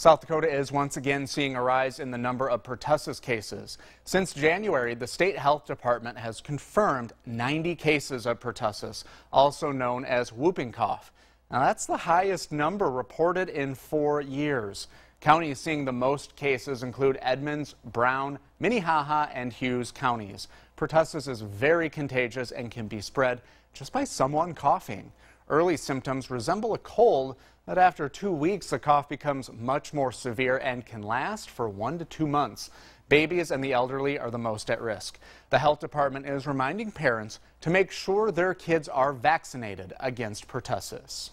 South Dakota is once again seeing a rise in the number of pertussis cases. Since January, the state health department has confirmed 90 cases of pertussis, also known as whooping cough. Now that's the highest number reported in 4 years. Counties seeing the most cases include Edmonds, Brown, Minnehaha, and Hughes counties. Pertussis is very contagious and can be spread just by someone coughing. Early symptoms resemble a cold, but after 2 weeks, the cough becomes much more severe and can last for 1 to 2 months. Babies and the elderly are the most at risk. The health department is reminding parents to make sure their kids are vaccinated against pertussis.